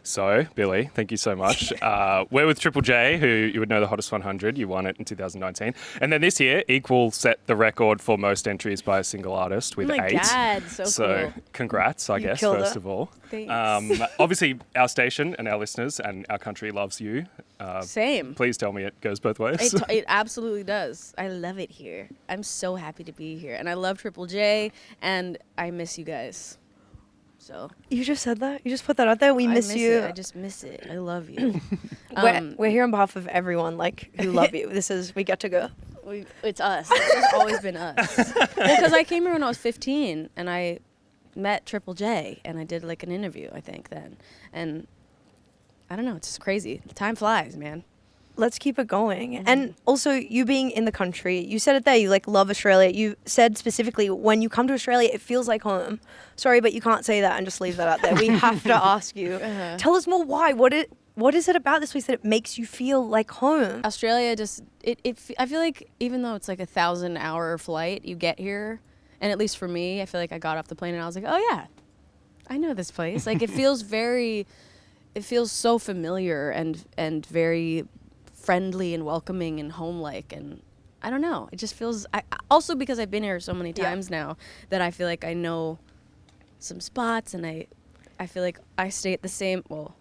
So, Billie, thank you so much. We're with Triple J, who you would know the Hottest 100. You won it in 2019. And then this year, Equal set the record for most entries by a single artist with 8. Oh my God, so cool. Congrats, I guess, first of all. Thanks. Obviously, our station and our listeners and our country loves you. Same. Please tell me it goes both ways. It absolutely does. I love it here. I'm so happy to be here. And I love Triple J, and I miss you guys. So You just said that? You just put that out there? We miss you. I just miss it. I love you. We're here on behalf of everyone who love you. We get to go. It's us. It's always been us. Well, because I came here when I was 15, and I met Triple J, and I did like an interview, I think, then. And I don't know, it's just crazy. Time flies, man. Let's keep it going. And also, you being in the country, you said it there, you love Australia. You said specifically, when you come to Australia, it feels like home. Sorry, but you can't say that and just leave that out there. We have to ask you. Tell us more why. What is it about this place that it makes you feel like home? Australia just, I feel like even though it's like a 1,000-hour flight, you get here, and at least for me, I feel like I got off the plane and I was like, oh yeah, I know this place. Like it feels so familiar and very friendly and welcoming and home-like, and I don't know, it just feels, also because I've been here so many times now that I feel like I know some spots, and I feel like I stay at the same, well,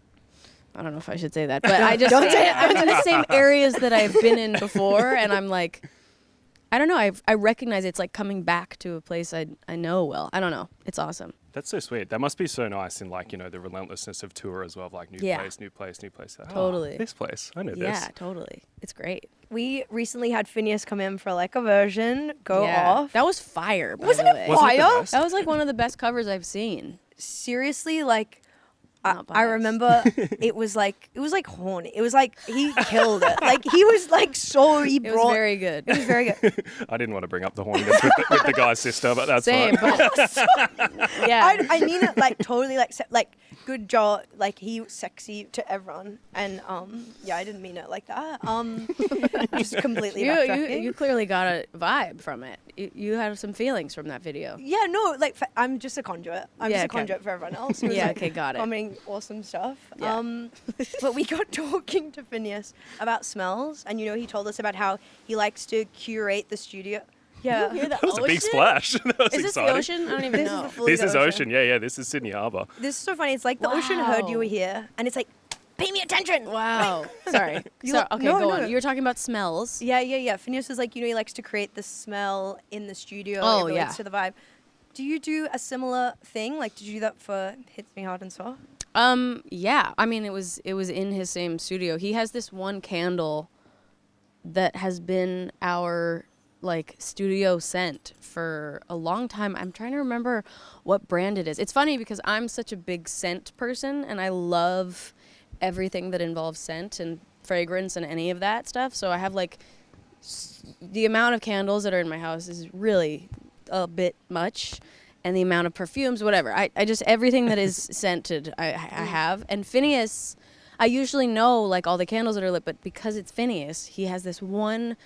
I don't know if I should say that, but I just I'm in the same areas that I've been in before, and I'm like, I don't know, I recognize it's like coming back to a place I know well. I don't know, it's awesome. That's so sweet. That must be so nice in the relentlessness of tour as well, new place. Totally. This place, I know this. Yeah, totally. It's great. We recently had FINNEAS come in for a version off. That was fire, by Wasn't the it way. Wasn't it the fire? best? That was like one of the best covers I've seen. Seriously, Not I biased. remember it was horny. It was like he killed it. He was he It was brought. very good. It was very good. I didn't want to bring up the horniness with the guy's sister, but that's Same, fine. but yeah. I mean it totally good jaw. He was sexy to everyone, and I didn't mean it like that. Just completely backtracking. You clearly got a vibe from it. You had some feelings from that video. Yeah, no, I'm just a conduit. I'm just a conduit for everyone else. who's, Yeah, okay, got it. Commenting awesome stuff. Yeah. But we got talking to FINNEAS about smells, and he told us about how he likes to curate the studio. Yeah. You hear the That was a big ocean? splash. That was Is this exciting. the ocean? I don't even This know. is the fully This is the ocean. Yeah. This is Sydney Harbour. This is so funny. It's like the ocean heard you were Wow. here, and it's like, pay me attention. Wow. Sorry. Okay, no, go no. on. You were talking about smells. Yeah. FINNEAS is he likes to create the smell in the studio. Oh, it relates yeah. to the vibe. Do you do a similar thing? Did you do that for Hits Me Hard and Soft? Yeah. I mean, it was in his same studio. He has this one candle that has been our studio scent for a long time. I'm trying to remember what brand it is. It's funny because I'm such a big scent person, and I love everything that involves scent and fragrance and any of that stuff. So I have the amount of candles that are in my house is really a bit much, and the amount of perfumes, whatever. I just, everything that is scented, I have. And FINNEAS, I usually know all the candles that are lit, but because it's FINNEAS, he has this one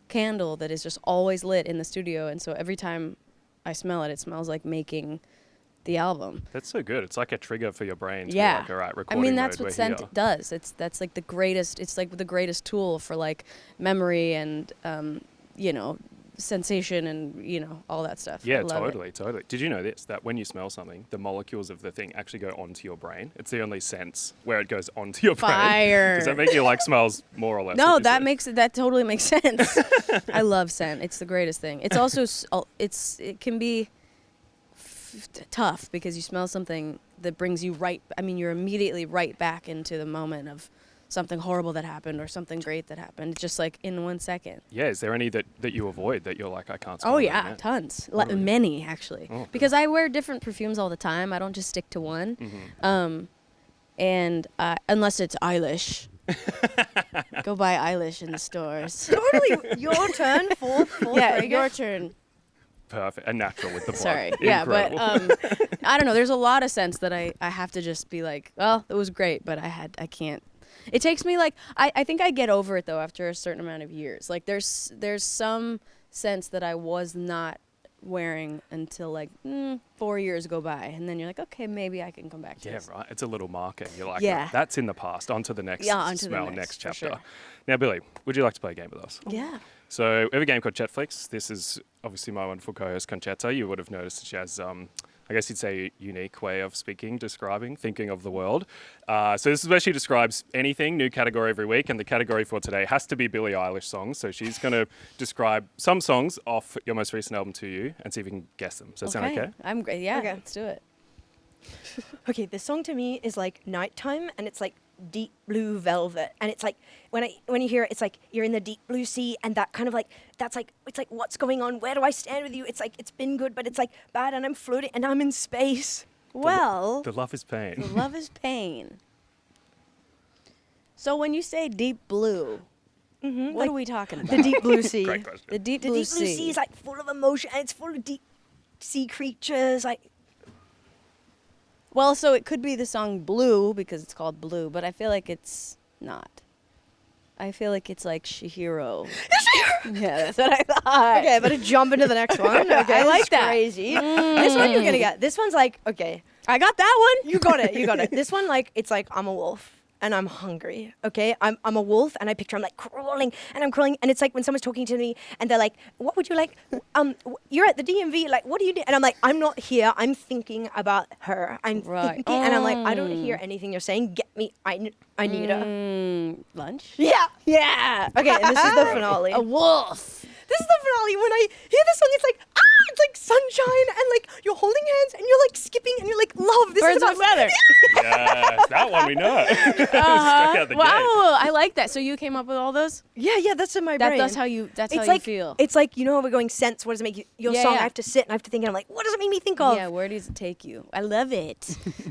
candle that is just always lit in the studio, and so every time I smell it, it smells like making the album. That's so good. It's like a trigger for your brain to Yeah. be all right, I recording mean, that's mode, what we're scent here. does. That's the greatest. It's the greatest tool for memory and sensation and all that stuff. Yeah, I love it. totally. Did you know this, that when you smell something, the molecules of the thing actually go onto your brain? It's the only sense where it goes onto your brain. Fire. Does that make you like smells more or less? No, would you that say? that totally makes sense. I love scent. It's the greatest thing. It's also it can be tough because you smell something that brings you you're immediately right back into the moment of something horrible that happened or something great that happened, just in 1 second. Yeah, is there any that you avoid that you're like, I can't smell Oh that yeah, yet? tons. Oh, really? Many actually. Oh, because I wear different perfumes all the time. I don't just stick to one. Mm-hmm. And unless it's Eilish. Go buy Eilish in the stores. Totally. Your turn. Fourth Yeah, fragrance. your turn. Perfect. And natural with the blood. Sorry. Yeah, but Incredible. I don't know. There's a lot of scents that I have to just be like, well, it was great, but I can't. It takes me I think I get over it though after a certain amount of years. There's some scents that I was not wearing until like 4 years go by, and then you're like, okay, maybe I can come back to Yeah, this. right. It's a little marker. You're like, Yeah. that's in the past. On to the next onto the smell, next, next for chapter. sure. Now, Billie, would you like to play a game with us? Yeah. So we have a game called Chetflix. This is obviously my wonderful co-host, Concetta. You would have noticed that she has, I guess you'd say, a unique way of speaking, describing, thinking of the world. So this is where she describes anything, new category every week. And the category for today has to be Billie Eilish songs. So she's going to describe some songs off your most recent album to you and see if you can guess them. Does that sound okay? I'm great. Yeah, Okay. let's do it. Okay, this song to me is like nighttime, and it's like deep blue velvet, and it's like when you hear it, it's like you're in the deep blue sea, and that kind of like it's like what's going on? Where do I stand with you? It's like it's been good, but it's like bad, and I'm floating, and I'm in space. Well, The Love is Pain. the love is pain. So when you say deep blue, what like are we talking about? The deep blue sea. Great question. The deep The blue deep blue sea is like full of emotion, and it's full of deep sea creatures. Like Well, so it could be the song Blue because it's called Blue, but I feel like it's not. I feel like it's like CHIHIRO. Yeah, that's what I thought. okay, I better jump into the next one. Okay, I like this is that. Crazy. This one you're gonna get. This one's like okay. I got that one. You got it. You got it. This one, like, it's like I'm a wolf and I'm hungry. Okay, I'm a wolf and I picture I'm like crawling and I'm crawling and it's like when someone's talking to me and they're like, "What would you like? You're at the DMV. Like, what do you do?" And I'm like, "I'm not here. I'm thinking about her. I'm Right. thinking." And I'm like, "I don't hear anything you're saying. Get me. I need her." Lunch? Yeah. Yeah. Okay, and this is the finale. A wolf. This is the finale. When I hear this song, it's like it's like sunshine and like you're holding hands and you're like skipping and you're like love. This Birds is of about a feather. Yes, that one we know. Straight out the Wow, gate. I like that. So you came up with all those? Yeah, that's in my brain. That's how you. That's how It's you like feel. it's like you know how we're going sense. What does it make you? Your Yeah, song. yeah. I have to sit and I have to think and I'm like, what does it make me think of? Yeah, where does it take you? I love it.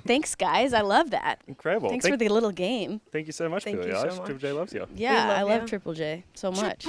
Thanks, guys. I love that. Incredible. Thanks for the little game. Thank you so much, Thank Billie you so Eilish. much. Triple J loves you. Yeah, love I love you. Triple J so much.